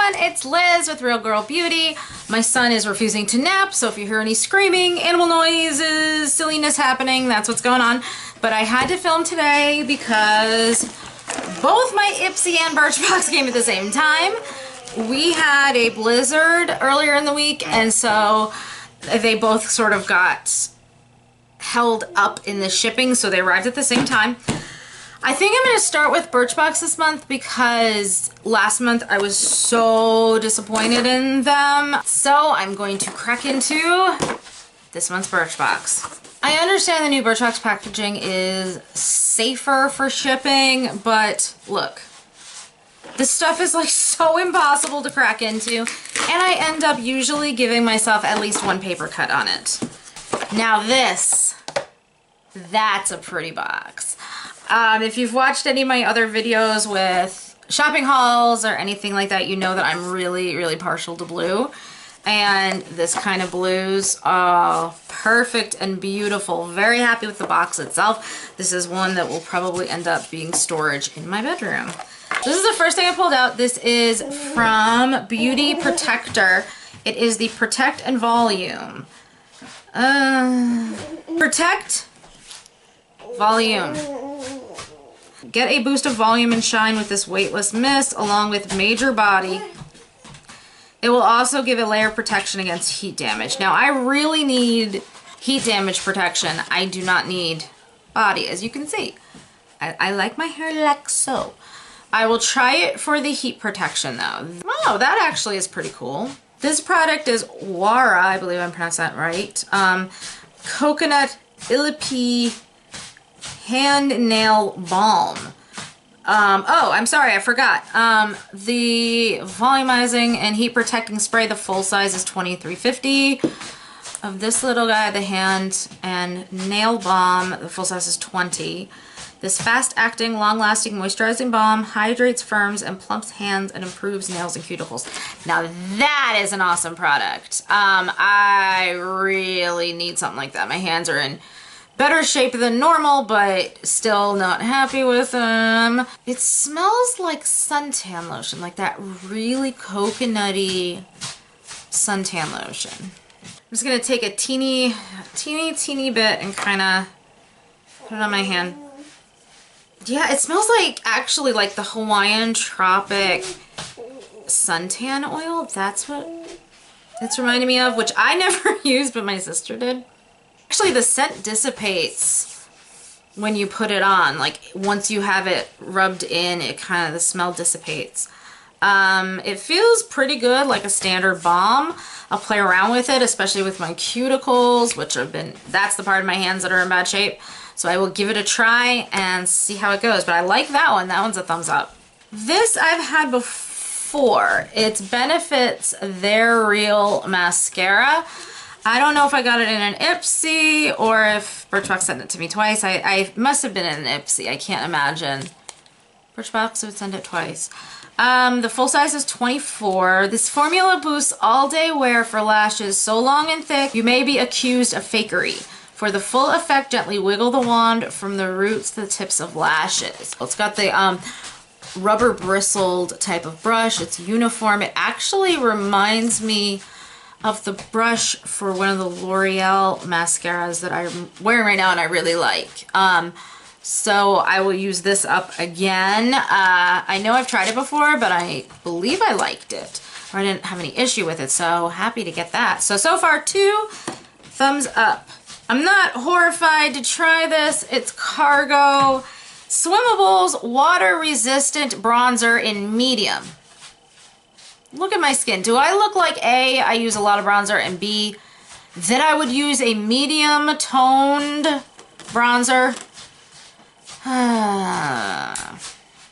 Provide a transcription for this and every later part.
everyone, it's Liz with Real Girl Beauty. My son is refusing to nap, so if you hear any screaming, animal noises, silliness happening, that's what's going on. But I had to film today because both my Ipsy and Birchbox came at the same time. We had a blizzard earlier in the week, and so they both sort of got held up in the shipping, so they arrived at the same time. I think I'm going to start with Birchbox this month because last month I was so disappointed in them. So I'm going to crack into this month's Birchbox. I understand the new Birchbox packaging is safer for shipping, but look, this stuff is like so impossible to crack into, and I end up usually giving myself at least one paper cut on it. Now that's a pretty box. If you've watched any of my other videos with shopping hauls or anything like that, you know that I'm really, really partial to blue. And this kind of blues, oh, perfect and beautiful. Very happy with the box itself. This is one that will probably end up being storage in my bedroom. This is the first thing I pulled out. This is from Beauty Protector. It is the Protect and Volume. Protect Volume. Get a boost of volume and shine with this weightless mist along with major body. It will also give a layer of protection against heat damage. Now I really need heat damage protection. I do not need body, as you can see. I like my hair like so. I will try it for the heat protection though. Oh, that actually is pretty cool. This product is Wara, I believe I'm pronouncing that right. Coconut Ilipi Hand Nail Balm. Oh, I'm sorry, I forgot. The volumizing and heat protecting spray, the full size is $23.50. Of this little guy, the hand and nail balm, the full size is $20. This fast-acting, long-lasting moisturizing balm hydrates, firms, and plumps hands and improves nails and cuticles. Now that is an awesome product. I really need something like that. My hands are in better shape than normal, but still not happy with them. It smells like suntan lotion, like that really coconutty suntan lotion. I'm just gonna take a teeny bit and kind of put it on my hand. Yeah, it smells like actually like the Hawaiian tropic suntan oil. That's what it's reminding me of, which I never used, but my sister did. Actually, the scent dissipates when you put it on. Like, once you have it rubbed in, it kind of, the smell dissipates. It feels pretty good, like a standard balm. I'll play around with it, especially with my cuticles, which have been, that's the part of my hands that are in bad shape. So I will give it a try and see how it goes. But I like that one. That one's a thumbs up. This I've had before. It's Benefit's They're Real Mascara. I don't know if I got it in an Ipsy or if Birchbox sent it to me twice. I must have been in an Ipsy. I can't imagine. Birchbox would send it twice. The full size is $24. This formula boosts all-day wear for lashes so long and thick you may be accused of fakery. For the full effect, gently wiggle the wand from the roots to the tips of lashes. It's got the rubber bristled type of brush. It's uniform. It actually reminds me of the brush for one of the L'Oreal mascaras that I'm wearing right now and I really like. So I will use this up again. I know I've tried it before, but I believe I liked it. Or I didn't have any issue with it, so happy to get that. So far 2 thumbs up. I'm not horrified to try this. It's Cargo Swimmables Water Resistant Bronzer in medium. Look at my skin. Do I look like A, I use a lot of bronzer, and B, that I would use a medium toned bronzer?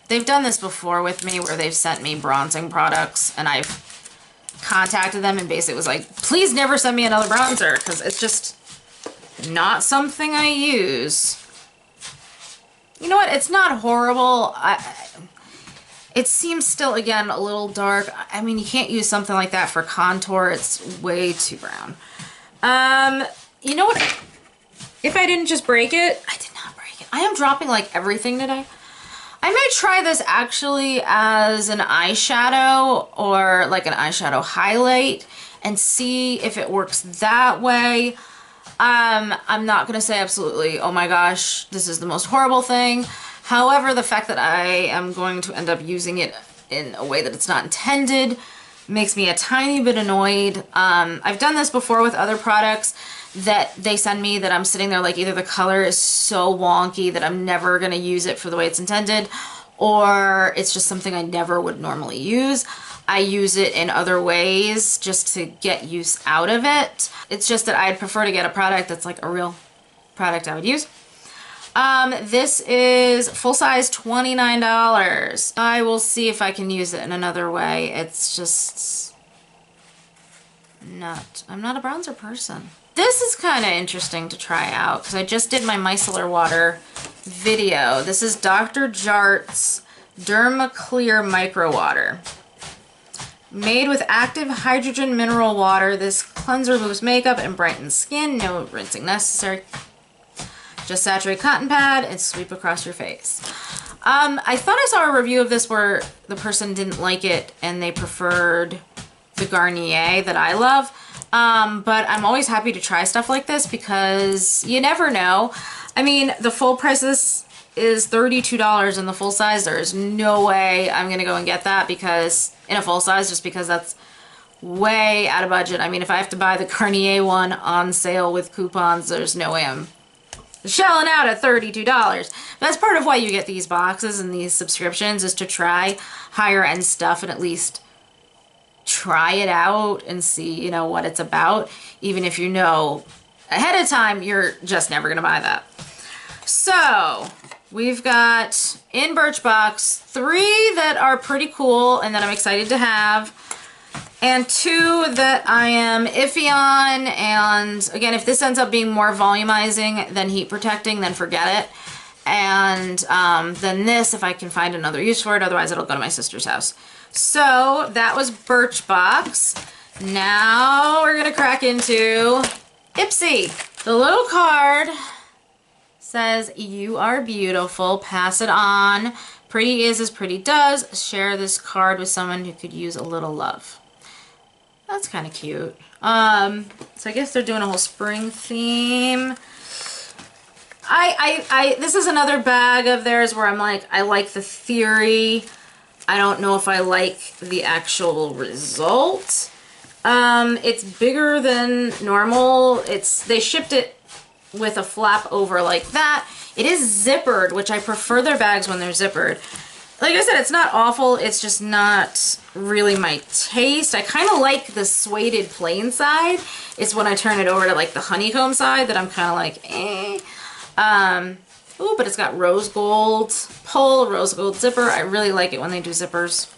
They've done this before with me where they've sent me bronzing products and I've contacted them and basically was like, please never send me another bronzer because it's just not something I use. You know what? It's not horrible. It seems still, again, a little dark. I mean, you can't use something like that for contour. It's way too brown. You know what? If I didn't just break it, I did not break it. I am dropping like everything today. I might try this actually as an eyeshadow or like an eyeshadow highlight and see if it works that way. I'm not going to say absolutely, oh my gosh, this is the most horrible thing. However, the fact that I am going to end up using it in a way that it's not intended makes me a tiny bit annoyed. I've done this before with other products that they send me that I'm sitting there like either the color is so wonky that I'm never going to use it for the way it's intended, or it's just something I never would normally use. I use it in other ways just to get use out of it. It's just that I'd prefer to get a product that's like a real product I would use. This is full size $29. I will see if I can use it in another way. It's just I'm not a bronzer person. This is kind of interesting to try out because I just did my micellar water video. This is Dr. Jart's Derma Clear Micro Water. Made with active hydrogen mineral water, this cleanser boosts makeup and brightens skin. No rinsing necessary. Just saturate cotton pad and sweep across your face. I thought I saw a review of this where the person didn't like it and they preferred the Garnier that I love. But I'm always happy to try stuff like this because you never know. I mean, the full price is $32 in the full size. There is no way I'm gonna go and get that because in a full size, just because that's way out of budget. I mean, if I have to buy the Garnier one on sale with coupons, there's no way I'm shelling out at $32. That's part of why you get these boxes and these subscriptions, is to try higher end stuff and at least try it out and see, you know, what it's about, even if you know ahead of time you're just never gonna buy that. So we've got in Birchbox 3 that are pretty cool and that I'm excited to have, and 2 that I am iffy on. And again, if this ends up being more volumizing than heat protecting, then forget it. And then this, if I can find another use for it, otherwise it'll go to my sister's house. So that was Birchbox. Now we're gonna crack into Ipsy. The little card says, "You are beautiful, pass it on. Pretty is as pretty does. Share this card with someone who could use a little love." That's kind of cute. So I guess they're doing a whole spring theme. This is another bag of theirs where I'm like, I like the theory. I don't know if I like the actual result. It's bigger than normal. They shipped it with a flap over like that. It is zippered, which I prefer their bags when they're zippered. Like I said, it's not awful. It's just not really my taste. I kind of like the suede plain side. It's when I turn it over to like the honeycomb side that I'm kind of like, eh. Ooh, but it's got rose gold pull, rose gold zipper. I really like it when they do zippers.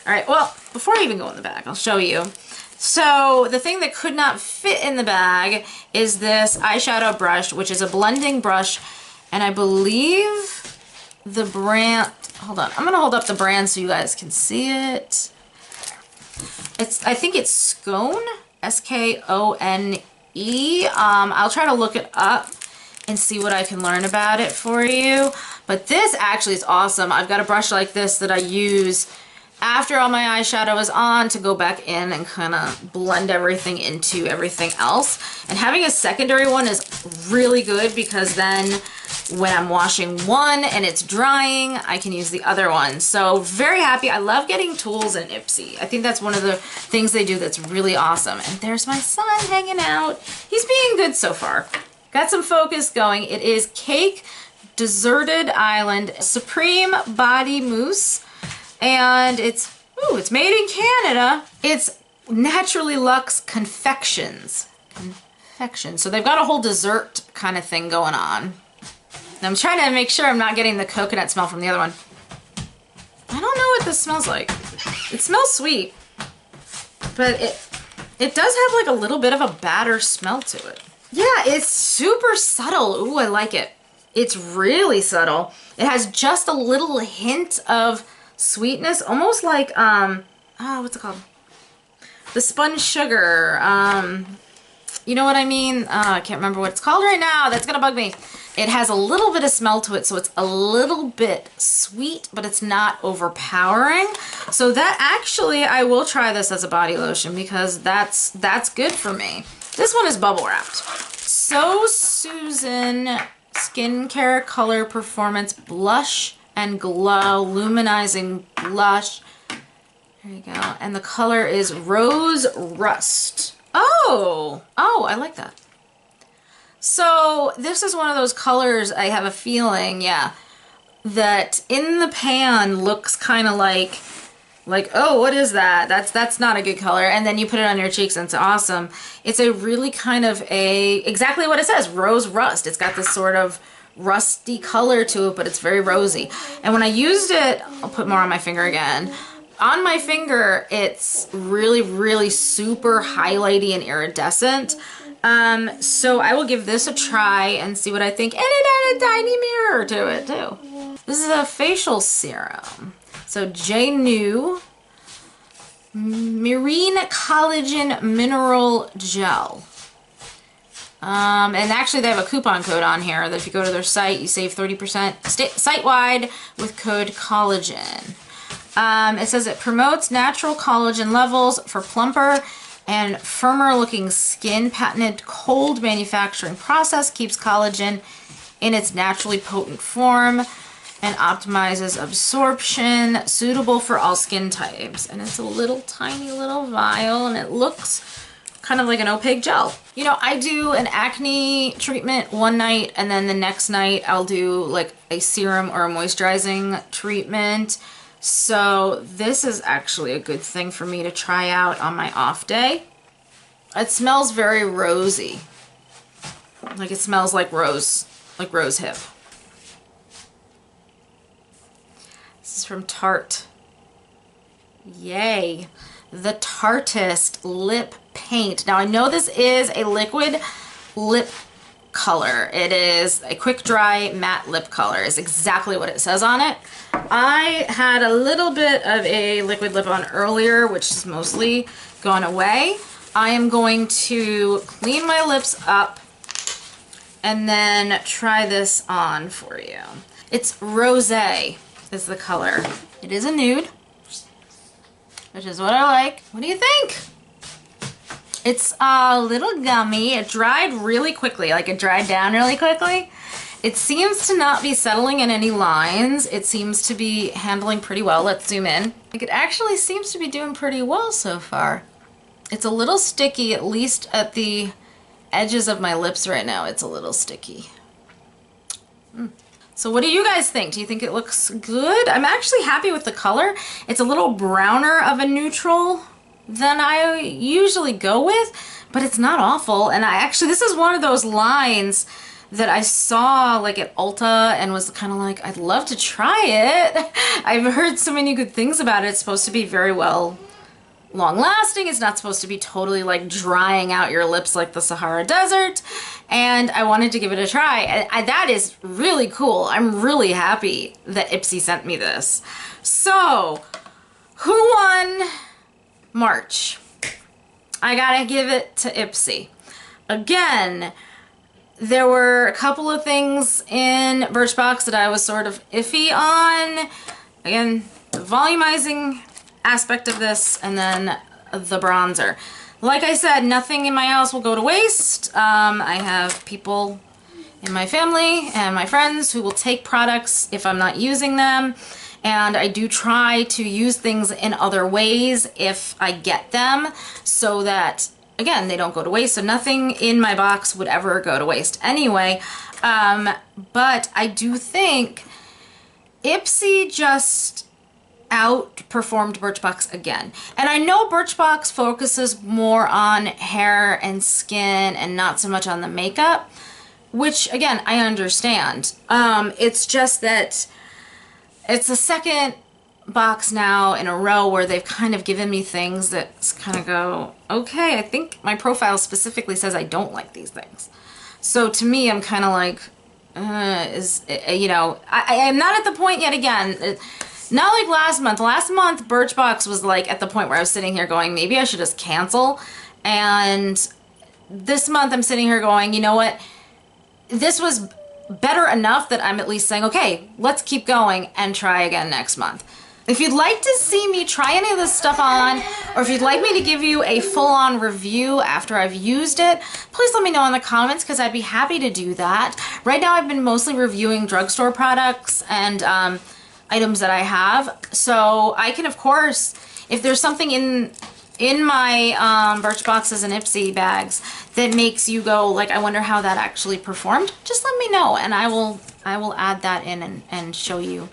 All right, well, before I even go in the bag, I'll show you. So the thing that could not fit in the bag is this eyeshadow brush, which is a blending brush. And I believe the brand, hold on, I'm gonna hold up the brand so you guys can see it. I think it's Skone, S-K-O-N-E. I'll try to look it up and see what I can learn about it for you. But this actually is awesome. I've got a brush like this that I use after all my eyeshadow is on to go back in and kind of blend everything into everything else. And having a secondary one is really good because then when I'm washing one and it's drying, I can use the other one. So very happy. I love getting tools in Ipsy. I think that's one of the things they do that's really awesome. And there's my son hanging out. He's being good so far. Got some focus going. It is Cake Deserted Island Supreme Body Mousse. And it's made in Canada. It's Naturally Luxe Confections. So they've got a whole dessert kind of thing going on. I'm trying to make sure I'm not getting the coconut smell from the other one. I don't know what this smells like. It smells sweet, but it does have like a little bit of a batter smell to it. Yeah, it's super subtle. Ooh, I like it. It's really subtle. It has just a little hint of sweetness, almost like, what's it called? The spun sugar. You know what I mean? I can't remember what it's called right now. That's gonna bug me. It has a little bit of smell to it, so it's a little bit sweet, but it's not overpowering. So that actually, I will try this as a body lotion because that's good for me. This one is bubble wrapped. So Susan Skincare Color Performance Blush and Glow Luminizing Blush. There you go. And the color is Rose Rust. Oh, I like that. So this is one of those colors, I have a feeling, yeah, that in the pan looks kind of like, oh, what is that? That's not a good color. And then you put it on your cheeks and it's awesome. It's a really kind of exactly what it says, Rose Rust. It's got this sort of rusty color to it, but it's very rosy. And when I used it, I'll put more on my finger again. On my finger, it's really, really super highlighty and iridescent. So I will give this a try and see what I think. And it had a tiny mirror to it too. This is a facial serum. So JNew Marine Collagen Mineral Gel. And actually they have a coupon code on here that if you go to their site, you save 30% site-wide with code collagen. It says it promotes natural collagen levels for plumper and firmer looking skin. Patented cold manufacturing process keeps collagen in its naturally potent form and optimizes absorption, suitable for all skin types. And it's a little tiny little vial and it looks kind of like an opaque gel. You know, I do an acne treatment one night and then the next night I'll do like a serum or a moisturizing treatment. So this is actually a good thing for me to try out on my off day. It smells very rosy. Like it smells like rose hip. This is from Tarte. Yay. The Tartist Lip Paint. Now I know this is a liquid lip color. It is a quick dry matte lip color is exactly what it says on it. I had a little bit of a liquid lip on earlier, which is mostly gone away. I am going to clean my lips up and then try this on for you. It's Rosé is the color. It is a nude, which is what I like. What do you think? It's a little gummy. It dried really quickly, like it dried down really quickly. It seems to not be settling in any lines. It seems to be handling pretty well. Let's zoom in. Like it actually seems to be doing pretty well so far. It's a little sticky, at least at the edges of my lips right now. It's a little sticky. So what do you guys think? Do you think it looks good? I'm actually happy with the color. It's a little browner of a neutral than I usually go with, but it's not awful. And this is one of those lines that I saw like at Ulta and was kind of like, I'd love to try it. I've heard so many good things about it. It's supposed to be very well long lasting. It's not supposed to be totally like drying out your lips like the Sahara Desert. And I wanted to give it a try. And that is really cool. I'm really happy that Ipsy sent me this. So, who won March? I gotta give it to Ipsy. Again, there were a couple of things in Birchbox that I was sort of iffy on. Again, the volumizing aspect of this and then the bronzer. Like I said, nothing in my house will go to waste. I have people in my family and my friends who will take products if I'm not using them. And I do try to use things in other ways if I get them so that, again, they don't go to waste. So nothing in my box would ever go to waste anyway. But I do think Ipsy just outperformed Birchbox again. And I know Birchbox focuses more on hair and skin and not so much on the makeup, which again, I understand. It's just that it's the second box now in a row where they've kind of given me things that kind of go, okay, I think my profile specifically says I don't like these things. So to me, I'm kind of like, you know, I am not at the point yet again. Not like last month. Last month, Birchbox was like at the point where I was sitting here going, maybe I should just cancel. And this month I'm sitting here going, you know what? This was better enough that I'm at least saying, okay, let's keep going and try again next month. If you'd like to see me try any of this stuff on, or if you'd like me to give you a full-on review after I've used it, please let me know in the comments because I'd be happy to do that. Right now I've been mostly reviewing drugstore products and items that I have. So I can, of course, if there's something in my Birchboxes and Ipsy bags that makes you go like, I wonder how that actually performed, just let me know and I will add that in and show you.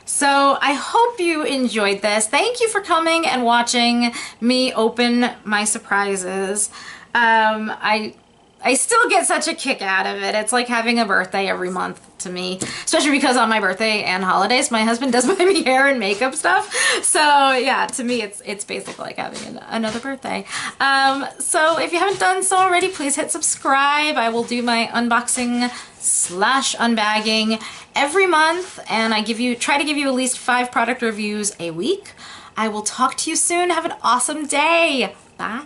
So I hope you enjoyed this. Thank you for coming and watching me open my surprises. I still get such a kick out of it. It's like having a birthday every month to me, especially because on my birthday and holidays, my husband does buy me hair and makeup stuff. So yeah, to me, it's basically like having another birthday. So if you haven't done so already, please hit subscribe. I will do my unboxing / unbagging every month, and I try to give you at least 5 product reviews a week. I will talk to you soon. Have an awesome day. Bye.